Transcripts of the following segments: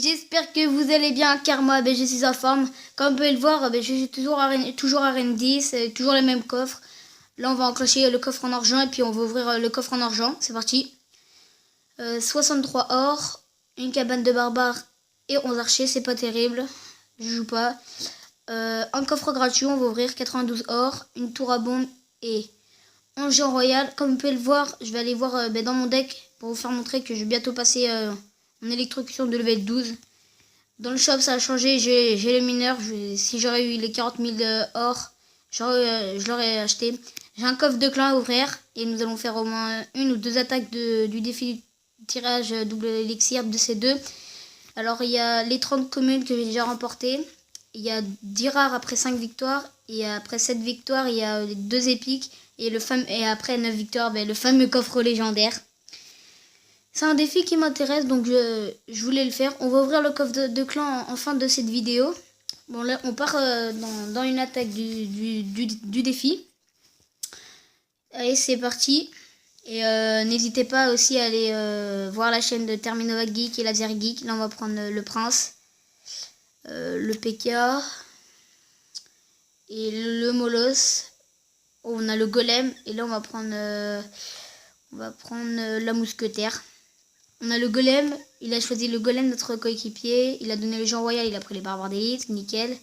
J'espère que vous allez bien, car moi je suis en forme. Comme vous pouvez le voir, je suis toujours arène 10, toujours les mêmes coffres. Là on va enclencher le coffre en argent et puis on va ouvrir le coffre en argent. C'est parti. 63 or, une cabane de barbares et 11 archers, c'est pas terrible. Je joue pas. Un coffre gratuit, on va ouvrir 92 or, une tour à bombe et 11 géants royal. Comme vous pouvez le voir, je vais aller voir dans mon deck pour vous faire montrer que je vais bientôt passer en électrocution de level 12. Dans le shop ça a changé, j'ai les mineurs, si j'aurais eu les 40 000 or, je l'aurais acheté. J'ai un coffre de clan à ouvrir et nous allons faire au moins une ou deux attaques du défi du tirage double élixir de ces deux. Alors il y a les 30 communes que j'ai déjà remportées, il y a 10 rares après 5 victoires, et après 7 victoires il y a les 2 épiques, et après 9 victoires, le fameux coffre légendaire. C'est un défi qui m'intéresse, donc je voulais le faire. On va ouvrir le coffre de clan en fin de cette vidéo. Bon là on part dans une attaque du défi. Allez c'est parti. Et n'hésitez pas aussi à aller voir la chaîne de Terminova Geek et Laser Geek. Là on va prendre le prince, le PK et le Molos. On a le golem et là on va prendre la mousquetaire. On a le golem, il a choisi le golem, notre coéquipier. Il a donné le géant royal, il a pris les barbares d'élite, nickel.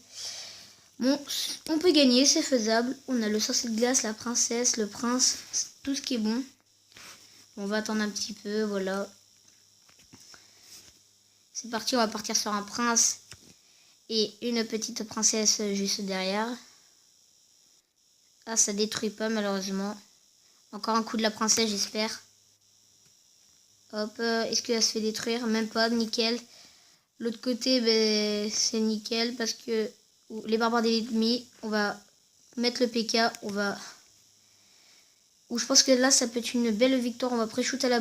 Bon, on peut gagner, c'est faisable. On a le sorcier de glace, la princesse, le prince, tout ce qui est bon. On va attendre un petit peu, voilà. C'est parti, on va partir sur un prince et une petite princesse juste derrière. Ah, ça détruit pas malheureusement. Encore un coup de la princesse, j'espère. Hop, est-ce que ça se fait détruire? Même pas, nickel. L'autre côté, c'est nickel parce que les barbares d'élite mis, on va mettre le PK, je pense que là, ça peut être une belle victoire. On va pré-shoot à la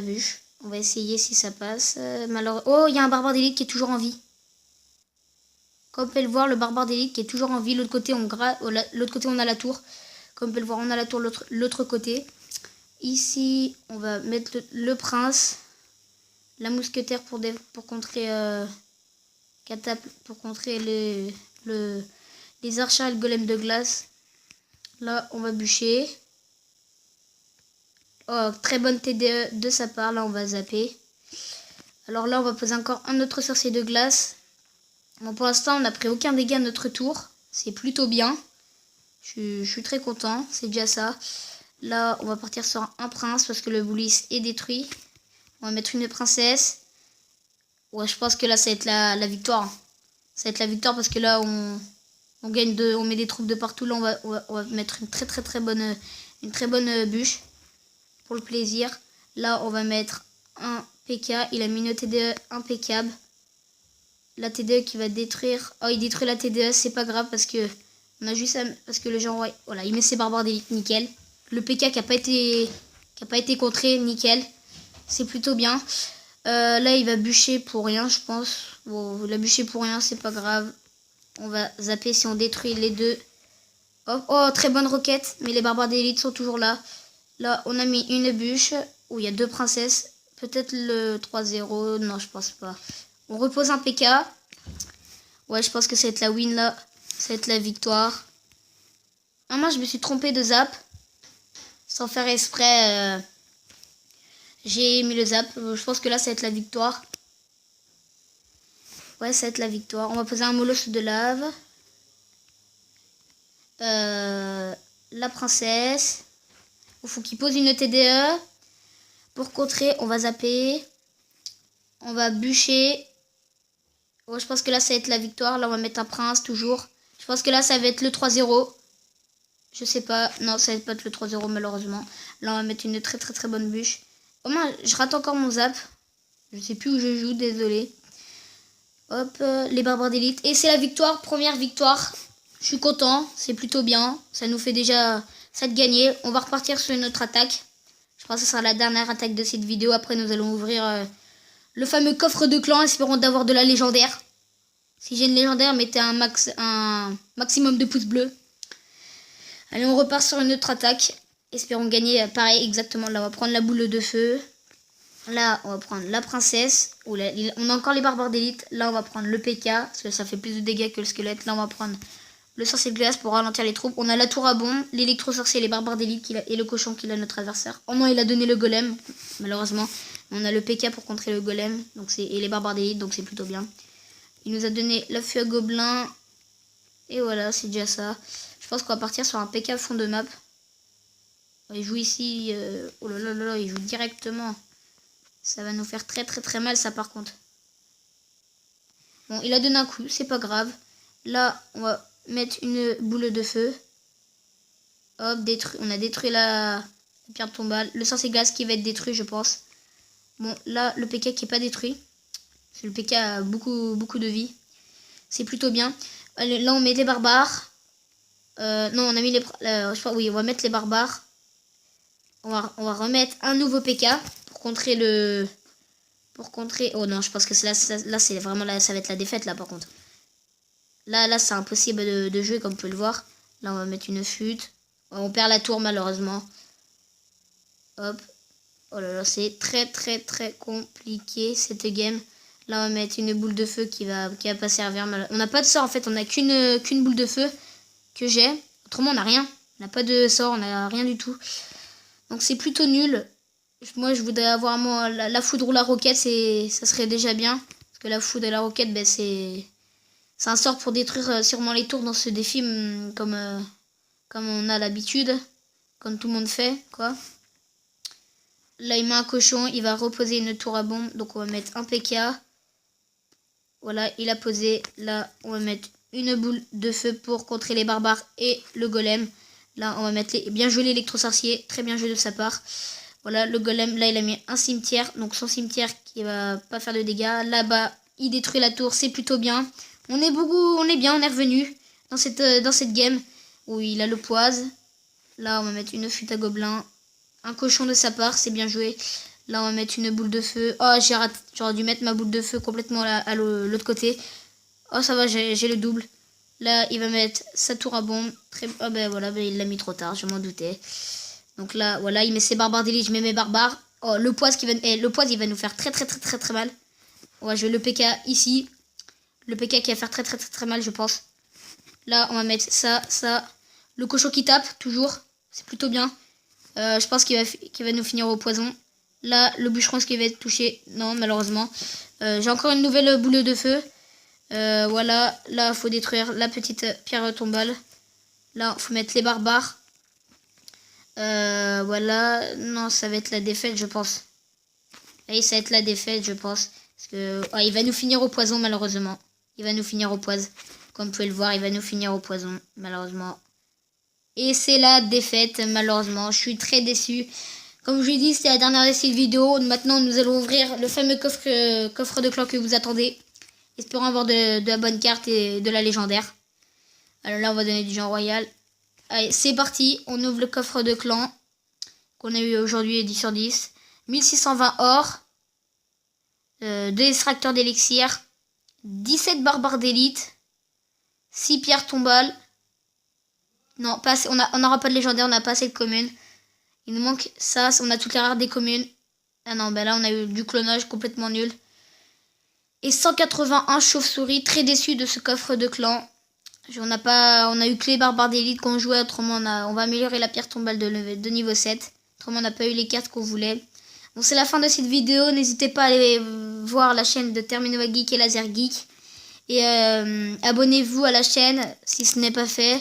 bûche. On va essayer si ça passe. Oh, il y a un barbare d'élite qui est toujours en vie. Comme vous pouvez le voir, le barbare d'élite qui est toujours en vie. L'autre côté, on a la tour. Comme vous pouvez le voir, on a la tour l'autre côté. Ici, on va mettre le prince, la mousquetaire pour contrer pour contrer les archers et le golem de glace. Là, on va bûcher. Oh, très bonne TDE de sa part. Là, on va zapper. Alors là, on va poser encore un autre sorcier de glace. Bon, pour l'instant, on n'a pris aucun dégât à notre tour. C'est plutôt bien. Je suis très content. C'est déjà ça. Là, on va partir sur un prince parce que le boulis est détruit. On va mettre une princesse. Ouais, je pense que là, ça va être la victoire. Ça va être la victoire parce que là, on gagne on met des troupes de partout. Là, on va mettre une très bonne bûche pour le plaisir. Là, on va mettre un PK. Il a mis une TDE impeccable. La TDE qui va détruire. Oh, il détruit la TDE, c'est pas grave parce que on a juste parce que le genre, ouais, voilà, il met ses barbares d'élite, nickel. Le PK qui a pas été contré, nickel. C'est plutôt bien. Là, il va bûcher pour rien, je pense. Bon, il a bûché pour rien, c'est pas grave. On va zapper si on détruit les deux. Oh, très bonne roquette. Mais les barbares d'élite sont toujours là. Là, on a mis une bûche où il y a deux princesses. Peut-être le 3-0. Non, je pense pas. On repose un PK. Ouais, je pense que ça va être la win là. Ça va être la victoire. Ah, moi, je me suis trompé de zap. Sans faire exprès, j'ai mis le zap. Je pense que là, ça va être la victoire. Ouais, ça va être la victoire. On va poser un molosse de lave. La princesse. Il faut qu'il pose une TDE. Pour contrer, on va zapper. On va bûcher. Ouais, je pense que là, ça va être la victoire. Là, on va mettre un prince, toujours. Je pense que là, ça va être le 3-0. Je sais pas. Non, ça va pas être le 3-0 malheureusement. Là, on va mettre une très bonne bûche. Oh mince, je rate encore mon zap. Je sais plus où je joue, désolé. Hop, les barbares d'élite. Et c'est la victoire, première victoire. Je suis content, c'est plutôt bien. Ça nous fait déjà 7 gagnés. On va repartir sur une autre attaque. Je pense que ce sera la dernière attaque de cette vidéo. Après, nous allons ouvrir le fameux coffre de clan. Espérons d'avoir de la légendaire. Si j'ai une légendaire, mettez un maximum de pouces bleus. Allez, on repart sur une autre attaque. Espérons gagner. Pareil, exactement. Là, on va prendre la boule de feu. Là, on va prendre la princesse. On a encore les barbares d'élite. Là, on va prendre le PK, parce que ça fait plus de dégâts que le squelette. Là, on va prendre le sorcier de glace pour ralentir les troupes. On a la tour à bombe, l'électro-sorcier, les barbares d'élite et le cochon qu'il a notre adversaire. Oh non, il a donné le golem, malheureusement. On a le PK pour contrer le golem et les barbares d'élite, donc c'est plutôt bien. Il nous a donné la feu à gobelin. Et voilà, c'est déjà ça. Je pense qu'on va partir sur un PK fond de map. Il joue ici. Oh là là là là, il joue directement. Ça va nous faire très très très mal ça par contre. Bon, il a donné un coup, c'est pas grave. Là, on va mettre une boule de feu. Hop, on a détruit la pierre tombale. Le sorcier glace qui va être détruit, je pense. Bon, là, le PK qui est pas détruit. Parce que le PK a beaucoup de vie. C'est plutôt bien. Allez, là, on met les barbares. Non, on a mis les... oui, on va mettre les barbares. On va remettre un nouveau PK pour contrer le... Oh non, je pense que là c'est vraiment... Là, ça va être la défaite, là, par contre. Là c'est impossible de jouer, comme vous pouvez le voir. Là, on va mettre une flûte. On perd la tour, malheureusement. Hop. Oh là là, c'est très très très compliqué, cette game. Là, on va mettre une boule de feu qui va pas servir. On n'a pas de sort, en fait. On n'a qu'une boule de feu que j'ai. Autrement, on n'a rien. On n'a pas de sort, on n'a rien du tout. Donc, c'est plutôt nul. Moi, je voudrais avoir la foudre ou la roquette. Ça serait déjà bien. Parce que la foudre et la roquette, ben, c'est un sort pour détruire sûrement les tours dans ce défi. Comme on a l'habitude. Comme tout le monde fait, quoi. Là, il met un cochon. Il va reposer une tour à bombe. Donc, on va mettre un PK. Voilà, il a posé. Là, on va mettre une boule de feu pour contrer les barbares et le golem. Là, on va mettre bien joué l'électro-sorcier. Très bien joué de sa part. Voilà, le golem. Là, il a mis un cimetière. Donc, son cimetière qui va pas faire de dégâts. Là-bas, il détruit la tour. C'est plutôt bien. On est bien. On est revenu dans cette game où il a le poise. Là, on va mettre une flûte à gobelin. Un cochon de sa part. C'est bien joué. Là, on va mettre une boule de feu. Oh, j'aurais dû mettre ma boule de feu complètement à l'autre côté. Oh, ça va, j'ai le double. Là, il va mettre sa tour à bombe. Oh, ben voilà, ben, il l'a mis trop tard, je m'en doutais. Donc là, voilà, il met ses barbares d'élite, je mets mes barbares. Oh, le poise, il va nous faire très très très très très mal. Ouais, je vais le PK ici. Le PK qui va faire très très très très mal, je pense. Là, on va mettre ça. Le cochon qui tape, toujours. C'est plutôt bien. Je pense qu'il va nous finir au poison. Là, le bûcheron, est-ce qu'il va être touché? Non, malheureusement. J'ai encore une nouvelle boule de feu. Voilà, là, il faut détruire la petite pierre tombale. Là, il faut mettre les barbares. Voilà, non, ça va être la défaite, je pense. Là, ça va être la défaite, je pense. Parce que il va nous finir au poison, malheureusement. Il va nous finir au poison. Comme vous pouvez le voir, il va nous finir au poison, malheureusement. Et c'est la défaite, malheureusement. Je suis très déçu. Comme je vous l'ai dit, c'était la dernière de cette vidéo. Maintenant, nous allons ouvrir le fameux coffre de clan que vous attendez. Espérons avoir de la bonne carte et de la légendaire. Alors là, on va donner du genre royal. Allez, c'est parti. On ouvre le coffre de clan qu'on a eu aujourd'hui 10 sur 10. 1620 or. 2 extracteurs d'élixir. 17 barbares d'élite. 6 pierres tombales. Non, pas assez, on n'aura pas de légendaire, on n'a pas assez de communes. Il nous manque ça, on a toutes les rares des communes. Ah non, ben là on a eu du clonage complètement nul. Et 181 chauves-souris, très déçu de ce coffre de clan. On a eu que les barbares d'élite qu'on jouait, autrement on va améliorer la pierre tombale de niveau 7. Autrement on n'a pas eu les cartes qu'on voulait. Bon, c'est la fin de cette vidéo, n'hésitez pas à aller voir la chaîne de Terminova Geek et Laser Geek. Et abonnez-vous à la chaîne si ce n'est pas fait.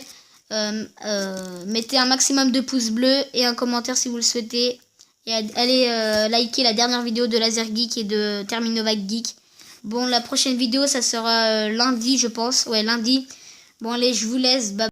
Mettez un maximum de pouces bleus et un commentaire si vous le souhaitez. Et allez liker la dernière vidéo de Laser Geek et de Terminova Geek. Bon, la prochaine vidéo, ça sera lundi, je pense. Ouais, lundi. Bon, allez, je vous laisse. Bye.